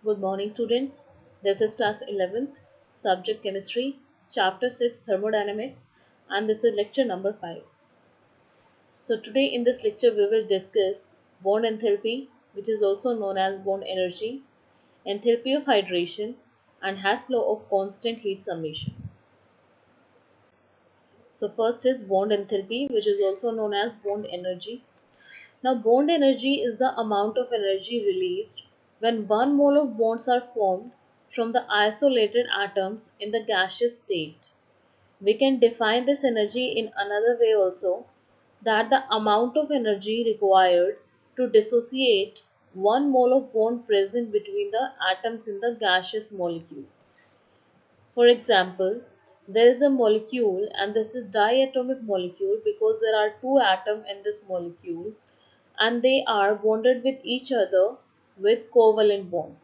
Good morning, students. This is class 11th, subject chemistry, chapter 6, thermodynamics, and this is lecture number 5. So, today in this lecture, we will discuss bond enthalpy, which is also known as bond energy, enthalpy of hydration, and Hess law of constant heat summation. So, first is bond enthalpy, which is also known as bond energy. Now, bond energy is the amount of energy released when 1 mole of bonds are formed from the isolated atoms in the gaseous state. We can define this energy in another way also, that the amount of energy required to dissociate 1 mole of bond present between the atoms in the gaseous molecule. For example, there is a molecule and this is diatomic molecule because there are two atoms in this molecule and they are bonded with each other with covalent bond.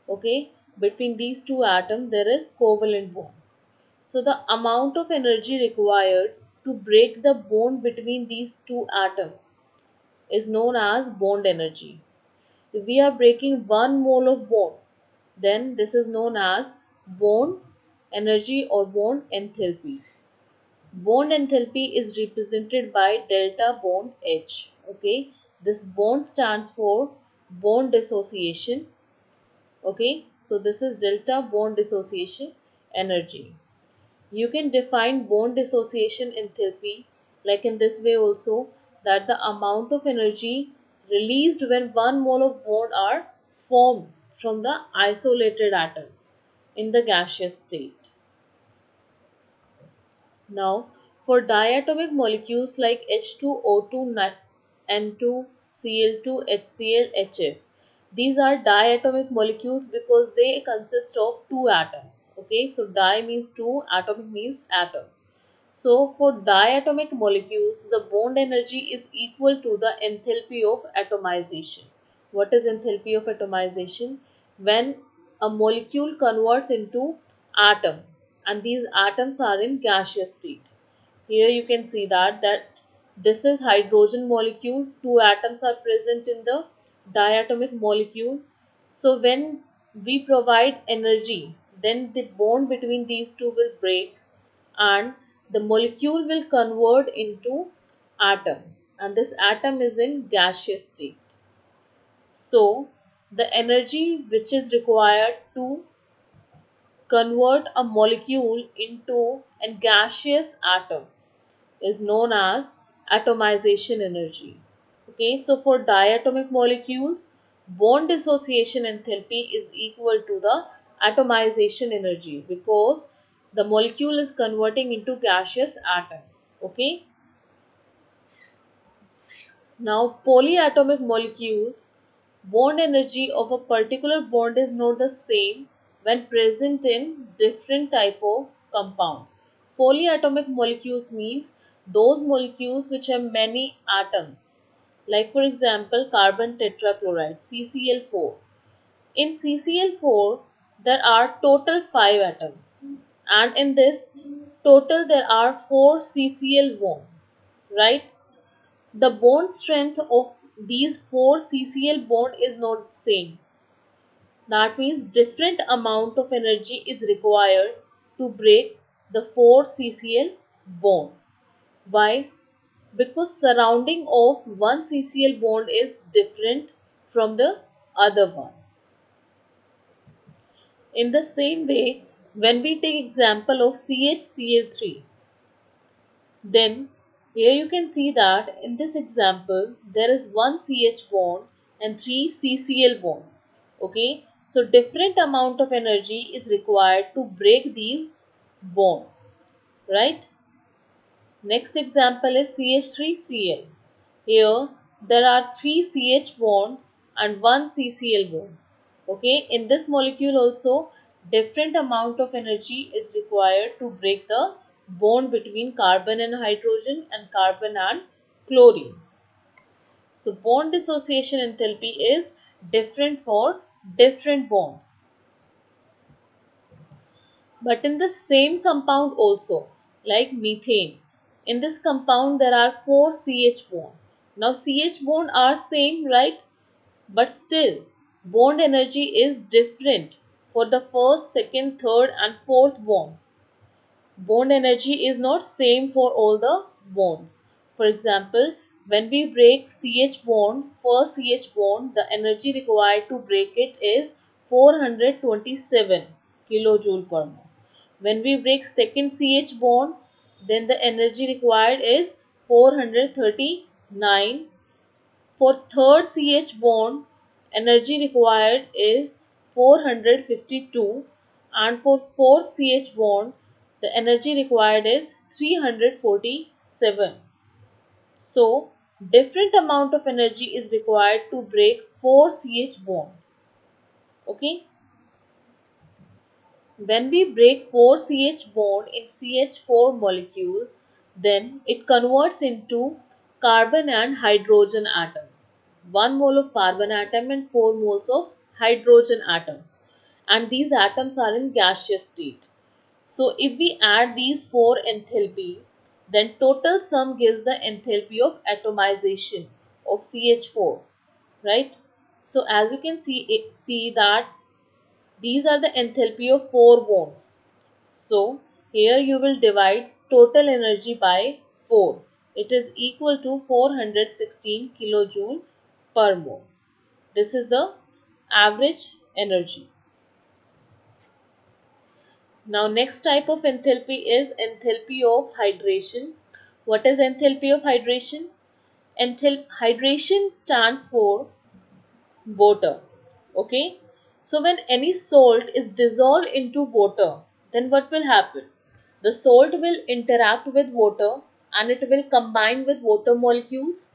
Okay, between these two atoms there is covalent bond. So the amount of energy required to break the bond between these two atoms is known as bond energy. If we are breaking 1 mole of bond, then this is known as bond energy or bond enthalpy. Bond enthalpy is represented by delta bond H. Okay, this bond stands for bond dissociation. Okay, so this is delta bond dissociation energy. You can define bond dissociation enthalpy like in this way also, that the amount of energy released when 1 mole of bond are formed from the isolated atom in the gaseous state. Now, for diatomic molecules like H2O2, N2, Cl2, HCl, HF, these are diatomic molecules because they consist of two atoms. Okay, so di means two, atomic means atoms. So, for diatomic molecules, the bond energy is equal to the enthalpy of atomization. What is enthalpy of atomization? When a molecule converts into atom and these atoms are in gaseous state. Here you can see that this is hydrogen molecule, two atoms are present in the diatomic molecule. So when we provide energy, then the bond between these two will break and the molecule will convert into atom, and this atom is in gaseous state. So the energy which is required to convert a molecule into a gaseous atom is known as atomization energy. Okay, so for diatomic molecules, bond dissociation enthalpy is equal to the atomization energy because the molecule is converting into gaseous atom. Okay, now polyatomic molecules, bond energy of a particular bond is not the same when present in different type of compounds. Polyatomic molecules means those molecules which have many atoms. Like for example, carbon tetrachloride, CCl4. In CCl4, there are total 5 atoms. And in this, total there are 4 CCl bonds. Right? The bond strength of these 4 CCl bond is not the same. That means different amount of energy is required to break the 4 CCl bond. Why? Because surrounding of one CCl bond is different from the other one. In the same way, when we take example of CHCl3, then here you can see that in this example there is one CH bond and 3 CCl bond. Okay, so different amount of energy is required to break these bond, right? Next example is CH3Cl. Here there are 3 CH bond and 1 CCl bond. Okay, in this molecule also different amount of energy is required to break the bond between carbon and hydrogen and carbon and chlorine. So bond dissociation enthalpy is different for different bonds. But in the same compound also, like methane, in this compound there are 4 CH bond. Now CH bond are same, right? But still bond energy is different for the first, second, third and fourth bond. Bond energy is not same for all the bonds. For example, when we break CH bond, first CH bond, the energy required to break it is 427 kilojoule per mole. When we break second CH bond, then the energy required is 439. For third CH bond, energy required is 452, and for fourth CH bond, the energy required is 347. So, different amount of energy is required to break 4 CH bond. Okay. When we break 4 CH bond in CH4 molecule, then it converts into carbon and hydrogen atom. 1 mole of carbon atom and 4 moles of hydrogen atom. And these atoms are in gaseous state. So if we add these 4 enthalpy, then total sum gives the enthalpy of atomization of CH4, right? So as you can see that these are the enthalpy of 4 bonds. So here you will divide total energy by 4. It is equal to 416 kilojoule per mole. This is the average energy. Now next type of enthalpy is enthalpy of hydration. What is enthalpy of hydration? Hydration stands for water. Okay. So when any salt is dissolved into water, then what will happen? The salt will interact with water and it will combine with water molecules.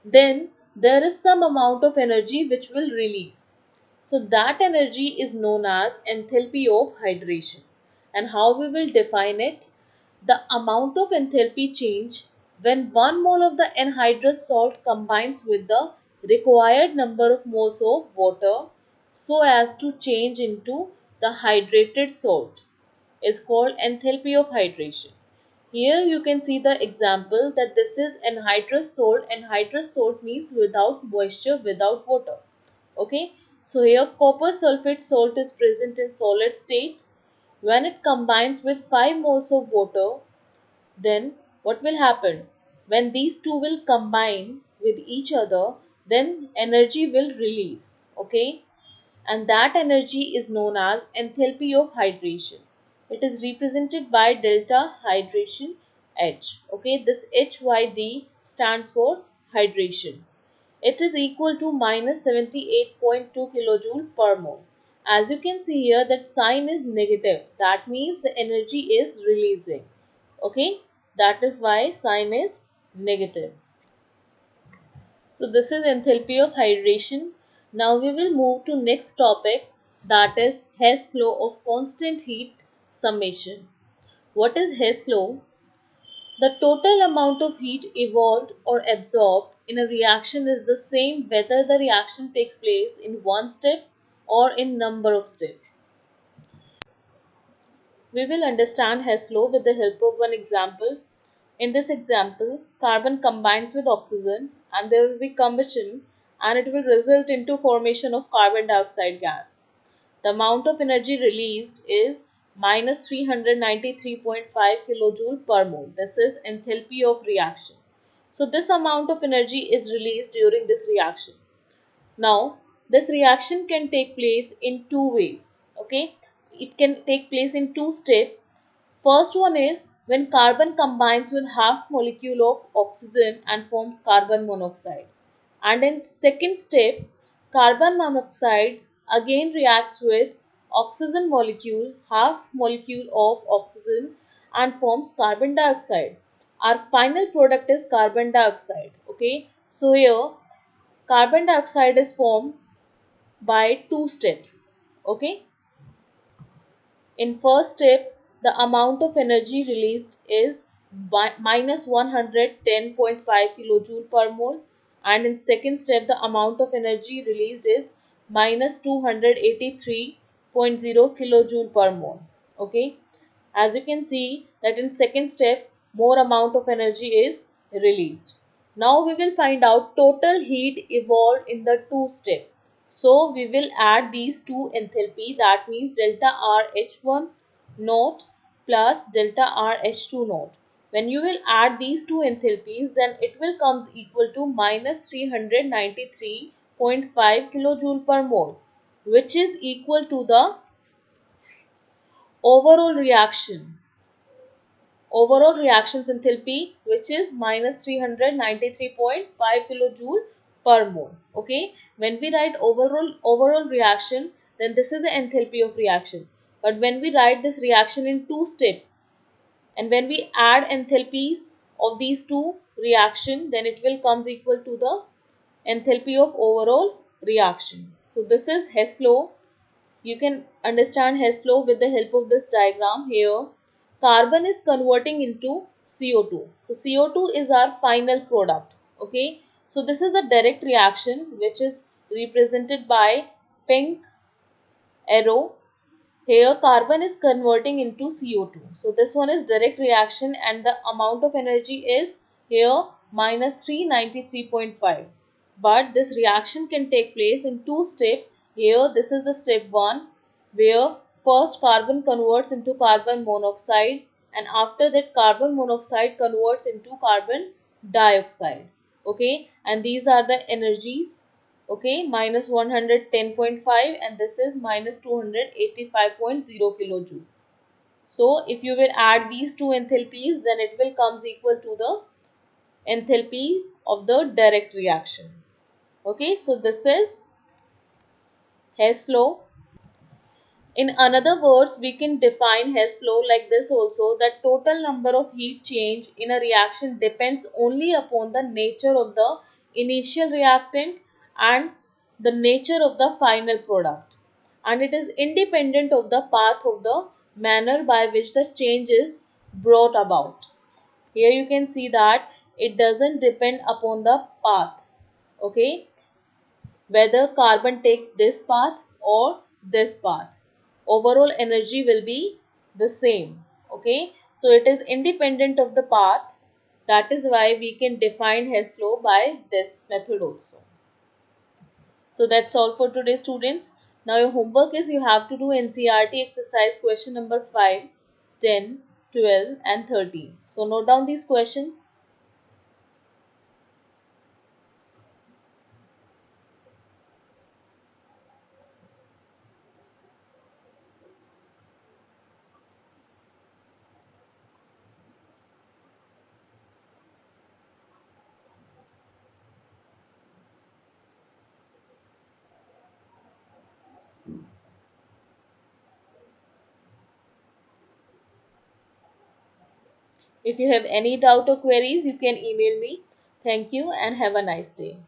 Then there is some amount of energy which will release. So that energy is known as enthalpy of hydration. And how we will define it? The amount of enthalpy change when 1 mole of the anhydrous salt combines with the required number of moles of water so as to change into the hydrated salt is called enthalpy of hydration. Here you can see the example that this is anhydrous salt. Anhydrous salt means without moisture, without water. Okay. So here copper sulfate salt is present in solid state. When it combines with 5 moles of water, then what will happen? When these two will combine with each other, then energy will release. Okay. And that energy is known as enthalpy of hydration. It is represented by delta hydration H. Okay, this HYD stands for hydration. It is equal to minus 78.2 kilojoule per mole. As you can see here, that sign is negative. That means the energy is releasing. Okay, that is why sign is negative. So this is enthalpy of hydration. Now we will move to next topic, that is Hess law of constant heat summation. What is Hess law? The total amount of heat evolved or absorbed in a reaction is the same whether the reaction takes place in one step or in number of steps. We will understand Hess law with the help of one example. In this example, carbon combines with oxygen and there will be combustion and it will result into formation of carbon dioxide gas. The amount of energy released is minus 393.5 kilojoule per mole. This is enthalpy of reaction. So this amount of energy is released during this reaction. Now, this reaction can take place in two ways. Okay, it can take place in two steps. First one is when carbon combines with half molecule of oxygen and forms carbon monoxide. And in second step, carbon monoxide again reacts with oxygen molecule, half molecule of oxygen and forms carbon dioxide. Our final product is carbon dioxide. Okay, so here carbon dioxide is formed by two steps. Okay. In first step, the amount of energy released is minus 110.5 kilojoule per mole, and in second step the amount of energy released is minus 283.0 kilojoule per mole. Okay, as you can see that in second step more amount of energy is released. Now we will find out total heat evolved in the two step. So we will add these two enthalpy, that means delta R H1 naught plus delta R H2 naught. When you will add these two enthalpies, then it will comes equal to minus 393.5 kilojoule per mole, which is equal to the overall reactions enthalpy, which is minus 393.5 kilojoule per mole. Okay, when we write overall reaction, then this is the enthalpy of reaction. But when we write this reaction in two steps, and when we add enthalpies of these two reaction, then it will comes equal to the enthalpy of overall reaction. So this is Hess law. You can understand Hess law with the help of this diagram here. Carbon is converting into CO2. So CO2 is our final product. Okay. So this is a direct reaction which is represented by pink arrow. Here carbon is converting into CO2. So this one is direct reaction and the amount of energy is here minus 393.5. But this reaction can take place in two steps. Here this is the step 1 where first carbon converts into carbon monoxide and after that carbon monoxide converts into carbon dioxide. Okay, and these are the energies. Okay, minus 110.5 and this is minus 285.0 kilojoule. So if you will add these two enthalpies, then it will comes equal to the enthalpy of the direct reaction. Okay, so this is Hess law. In another words, we can define Hess law like this also, that total number of heat change in a reaction depends only upon the nature of the initial reactant and the nature of the final product, and it is independent of the path of the manner by which the change is brought about. Here you can see that it doesn't depend upon the path. Okay, whether carbon takes this path or this path, overall energy will be the same. Okay, so it is independent of the path. That is why we can define Hess law by this method also. So that's all for today, students. Now your homework is you have to do NCERT exercise question number 5, 10, 12 and 13. So note down these questions. If you have any doubt or queries, you can email me. Thank you and have a nice day.